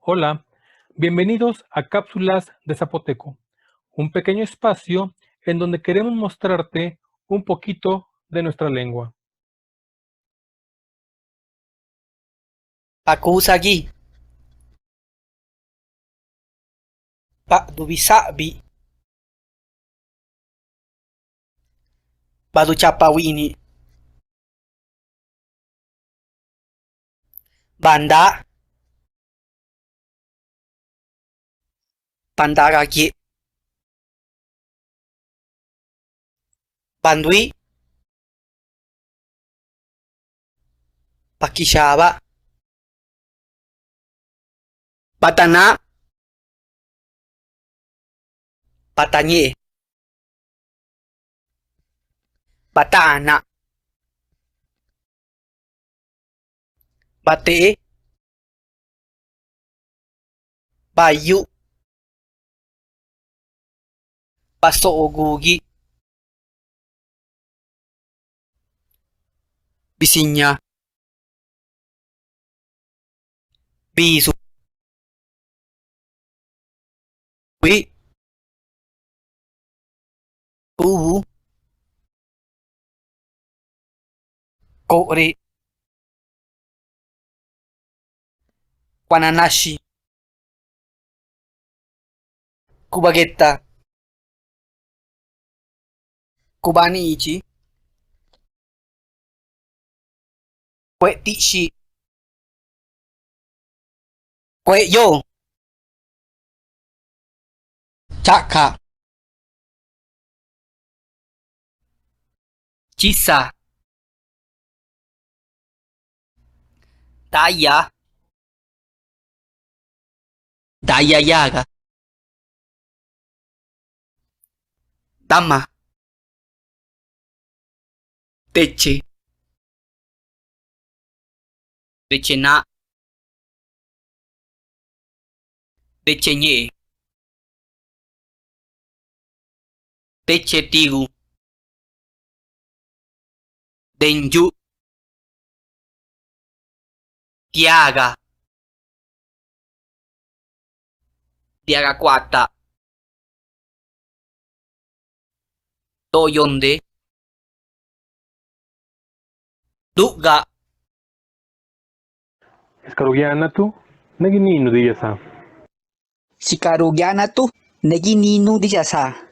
Hola, bienvenidos a Cápsulas de Zapoteco, un pequeño espacio en donde queremos mostrarte un poquito de nuestra lengua. Pakusagi, Pakdubisabi, Baduchapawini, Banda, Bandaragi, Bandui, Pakishaba, Batana, Batanye, Batana, Bate, Bayu, Basoogugi, Bisinya, Bisu, Wi, Uwu, Kore, Wananashi, Kubagetta, Kubanichi, Kwetishi, Kweyo, Chaka, Chisa, Daya, Dayayaga, Dama, Teche, Decena, Decenye, Decetigu, Denju, Tiaga, Diagaquata, Toyonde, Duga, Escarugianatu, Nagininu Diyasa. Sikarugianatu, Negininu Dijasa.